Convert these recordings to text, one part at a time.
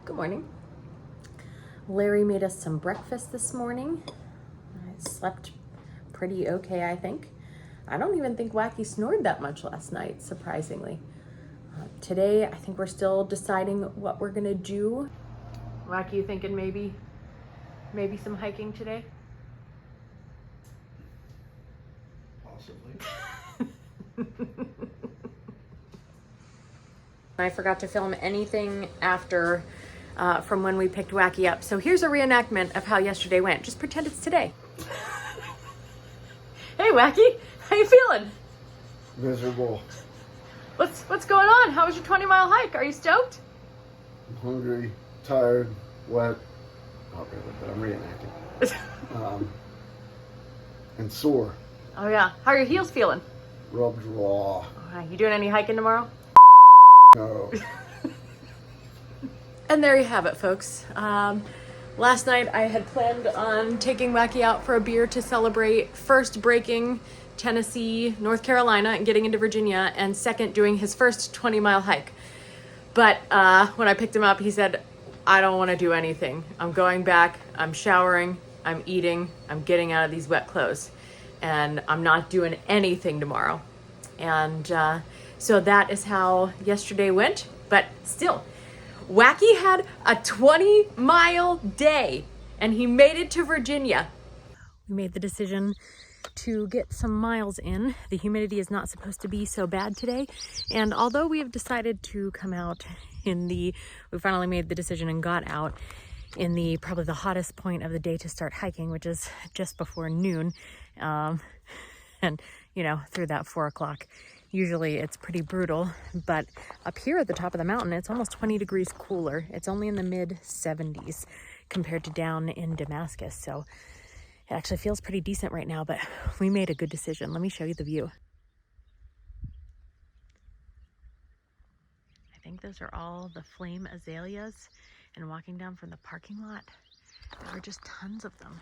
Good morning. Larry made us some breakfast this morning. I slept pretty okay, I think. I don't even think Wacky snored that much last night, surprisingly. Today, I think we're still deciding what we're gonna do. Wacky, you thinking maybe some hiking today? Possibly. I forgot to film anything after from when we picked Wacky up. So here's a reenactment of how yesterday went. Just pretend it's today. Hey Wacky, how you feeling? Miserable. What's going on? How was your 20-mile hike? Are you stoked? I'm hungry, tired, wet. Not really, but I'm reenacting. And sore. Oh yeah. How are your heels feeling? Rubbed raw. You doing any hiking tomorrow? No. And there you have it, folks. Last night I had planned on taking Wacky out for a beer to celebrate first breaking Tennessee, North Carolina, and getting into Virginia, and second doing his first 20-mile hike. But when I picked him up, he said, I don't want to do anything. I'm going back, I'm showering, I'm eating, I'm getting out of these wet clothes, and I'm not doing anything tomorrow. And so that is how yesterday went, but still, Wacky had a 20-mile day and he made it to Virginia. We made the decision to get some miles in. The humidity is not supposed to be so bad today. And although we have decided to come out we finally made the decision and got out in probably the hottest point of the day to start hiking, which is just before noon. And through that 4 o'clock. Usually it's pretty brutal, but up here at the top of the mountain, it's almost 20 degrees cooler. It's only in the mid 70s compared to down in Damascus. So it actually feels pretty decent right now, but we made a good decision. Let me show you the view. I think those are all the flame azaleas, and walking down from the parking lot, there were just tons of them.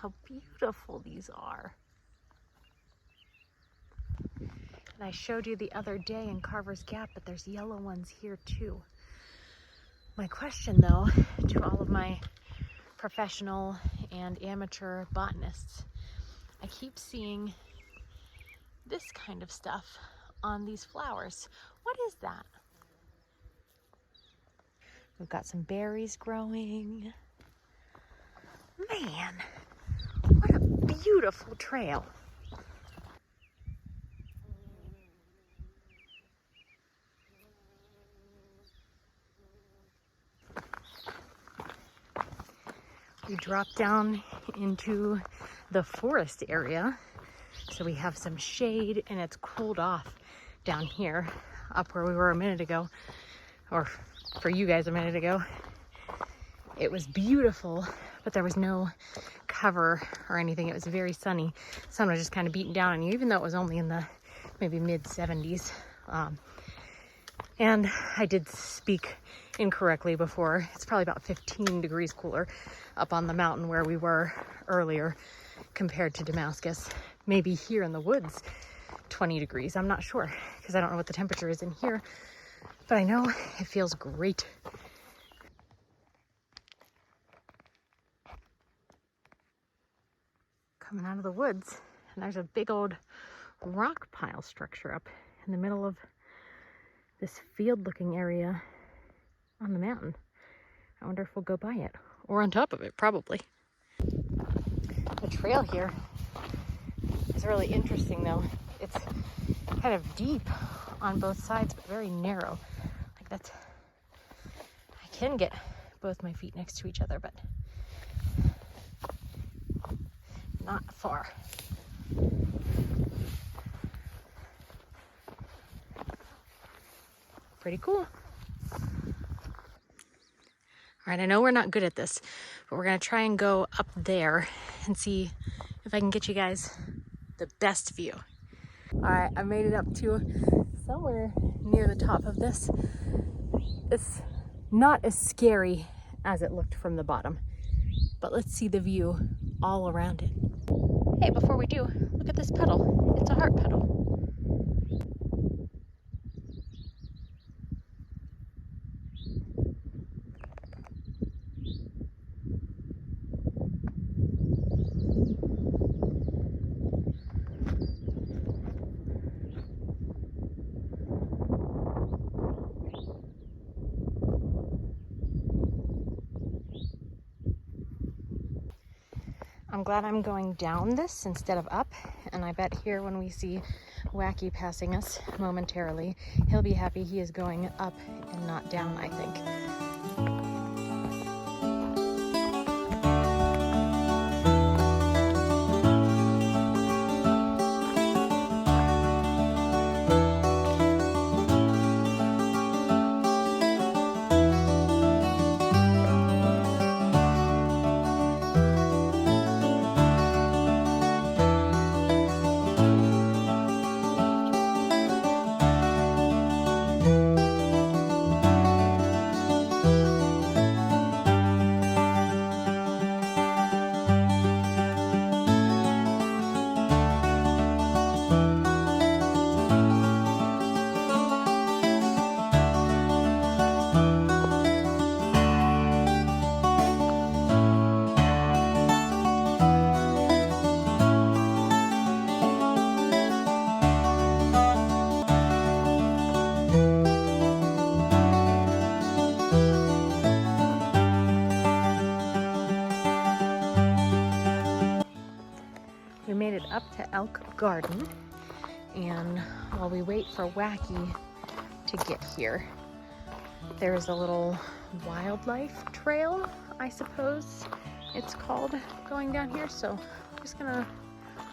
How beautiful these are. And I showed you the other day in Carver's Gap, but there's yellow ones here too. My question though, to all of my professional and amateur botanists, I keep seeing this kind of stuff on these flowers. What is that? We've got some berries growing. Man. What a beautiful trail. We drop down into the forest area, so we have some shade and it's cooled off down here, up where we were a minute ago, or for you guys a minute ago. It was beautiful, but there was no cover or anything. It was very sunny. The sun was just kind of beating down on you, even though it was only in the maybe mid 70s. And I did speak incorrectly before. It's probably about 15 degrees cooler up on the mountain where we were earlier compared to Damascus. Maybe here in the woods, 20 degrees. I'm not sure because I don't know what the temperature is in here, but I know it feels great. Coming out of the woods, and there's a big old rock pile structure up in the middle of this field looking area on the mountain. I wonder if we'll go by it, or on top of it, probably. The trail here is really interesting though. It's kind of deep on both sides, but very narrow. Like that's, I can get both my feet next to each other, but not far. Pretty cool. All right, I know we're not good at this, but we're gonna try and go up there and see if I can get you guys the best view. All right, I made it up to somewhere near the top of this. It's not as scary as it looked from the bottom, but let's see the view all around it. Hey, before we do, look at this pedal. It's a heart pedal. I'm glad I'm going down this instead of up, and I bet here when we see Wacky passing us momentarily, he'll be happy he is going up and not down, I think. We made it up to Elk Garden, and while we wait for Wacky to get here, there is a little wildlife trail, I suppose it's called, going down here. So I'm just gonna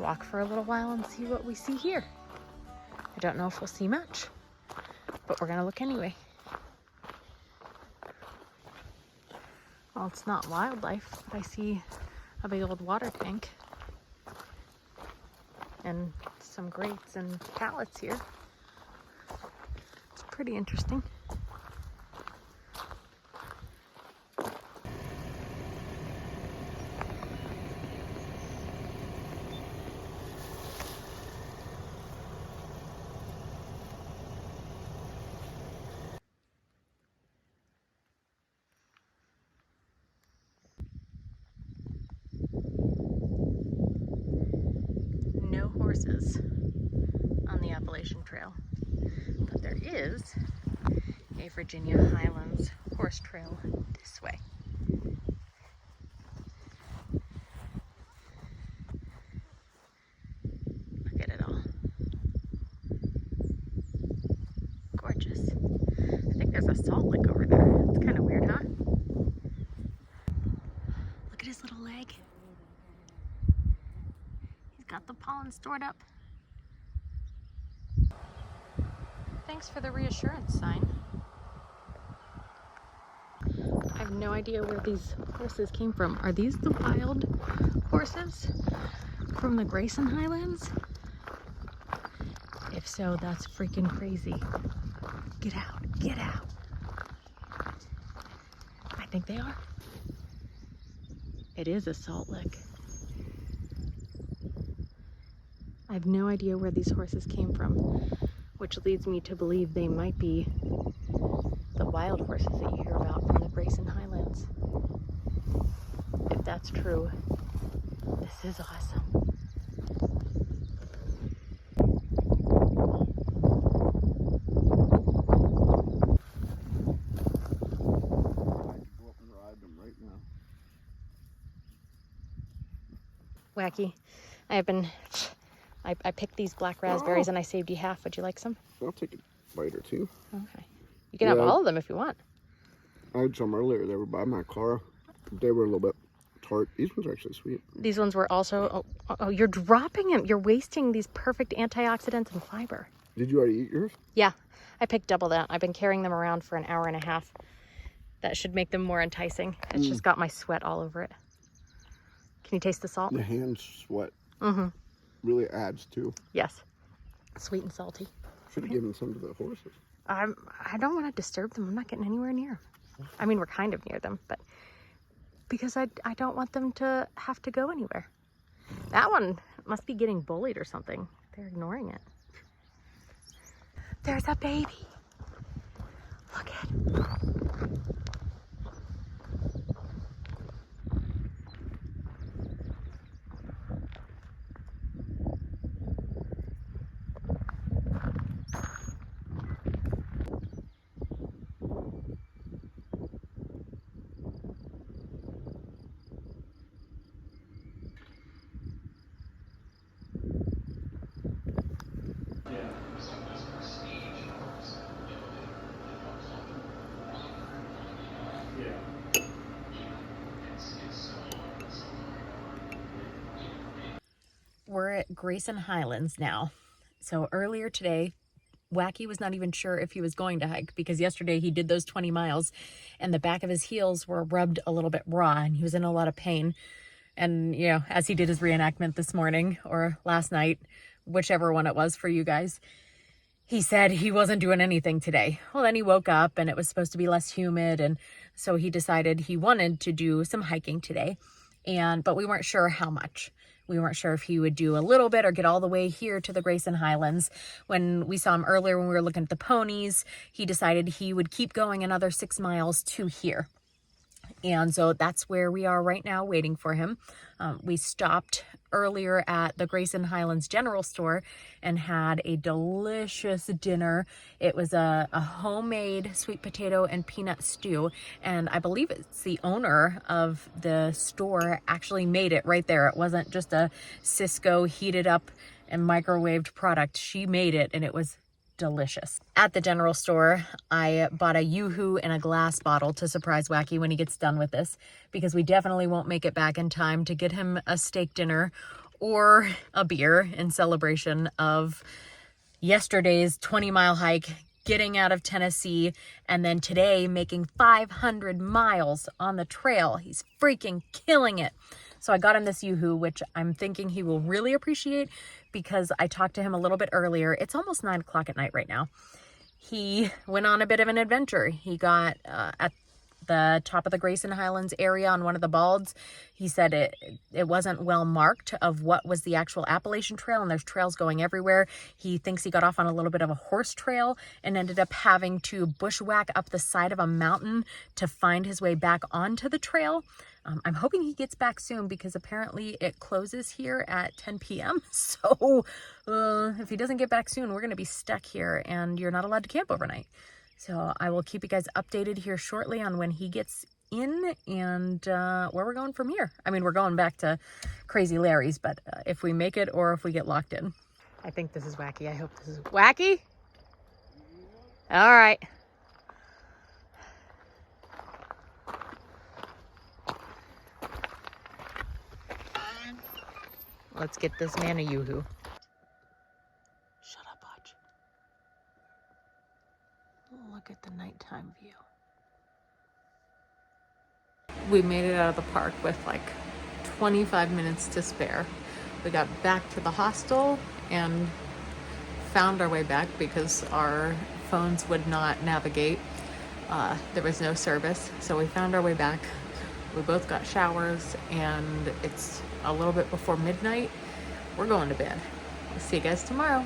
walk for a little while and see what we see here. I don't know if we'll see much, but we're gonna look anyway. Well, it's not wildlife, but I see a big old water tank and some grates and pallets here. It's pretty interesting. No horses on the Appalachian Trail, but there is a Virginia Highlands horse trail this way. Look at it all. Gorgeous. I think there's a salt lick over there. It's kind of weird, huh? Look at his little leg. Got the pollen stored up. Thanks for the reassurance sign. I have no idea where these horses came from. Are these the wild horses from the Grayson Highlands? If so, that's freaking crazy. Get out, get out. I think they are. It is a salt lick. I have no idea where these horses came from, which leads me to believe they might be the wild horses that you hear about from the Grayson Highlands. If that's true, this is awesome. I could go up and ride them right now. Wacky, I picked these black raspberries and I saved you half. Would you like some? I'll take a bite or two. Okay. You can have all of them if you want. I had some earlier. They were by my car. They were a little bit tart. These ones are actually sweet. These ones were also, oh, you're dropping them. You're wasting these perfect antioxidants and fiber. Did you already eat yours? Yeah, I picked double that. I've been carrying them around for an hour and a half. That should make them more enticing. It's just got my sweat all over it. Can you taste the salt? The hand sweat Mm-hmm. really adds to. Yes. Sweet and salty. Should have given some to the horses. I don't want to disturb them. I'm not getting anywhere near them. I mean, we're kind of near them, but because I don't want them to have to go anywhere. That one must be getting bullied or something. They're ignoring it. There's a baby. Look at it. We're at Grayson Highlands now. So earlier today, Wacky was not even sure if he was going to hike because yesterday he did those 20 miles and the back of his heels were rubbed a little bit raw and he was in a lot of pain. And, you know, as he did his reenactment this morning or last night, whichever one it was for you guys, he said he wasn't doing anything today. Well, then he woke up and it was supposed to be less humid. And so he decided he wanted to do some hiking today. But we weren't sure how much. We weren't sure if he would do a little bit or get all the way here to the Grayson Highlands. When we saw him earlier when we were looking at the ponies, he decided he would keep going another 6 miles to here. And so that's where we are right now waiting for him. We stopped earlier at the Grayson Highlands General Store and had a delicious dinner. It was a homemade sweet potato and peanut stew. And I believe it's the owner of the store actually made it right there. It wasn't just a Cisco heated up and microwaved product. She made it and it was delicious. At the general store, I bought a Yoo-hoo and a glass bottle to surprise Wacky when he gets done with this, because we definitely won't make it back in time to get him a steak dinner or a beer in celebration of yesterday's 20-mile hike, getting out of Tennessee, and then today making 500 miles on the trail. He's freaking killing it. So I got him this Yoo-hoo, which I'm thinking he will really appreciate because I talked to him a little bit earlier. It's almost 9 o'clock at night right now. He went on a bit of an adventure. He got at the top of the Grayson Highlands area on one of the balds. He said it wasn't well marked of what was the actual Appalachian Trail, and there's trails going everywhere. He thinks he got off on a little bit of a horse trail and ended up having to bushwhack up the side of a mountain to find his way back onto the trail. I'm hoping he gets back soon because apparently it closes here at 10 p.m. So if he doesn't get back soon, we're going to be stuck here and you're not allowed to camp overnight. So I will keep you guys updated here shortly on when he gets in and where we're going from here. I mean, we're going back to Crazy Larry's, but if we make it or if we get locked in. I think this is Wacky. I hope this is Wacky. All right. Let's get this man a Yoo-hoo. Shut up, Hutch. Look at the nighttime view. We made it out of the park with like 25 minutes to spare. We got back to the hostel and found our way back because our phones would not navigate. There was no service, so we found our way back. We both got showers and it's a little bit before midnight. We're going to bed. We'll see you guys tomorrow.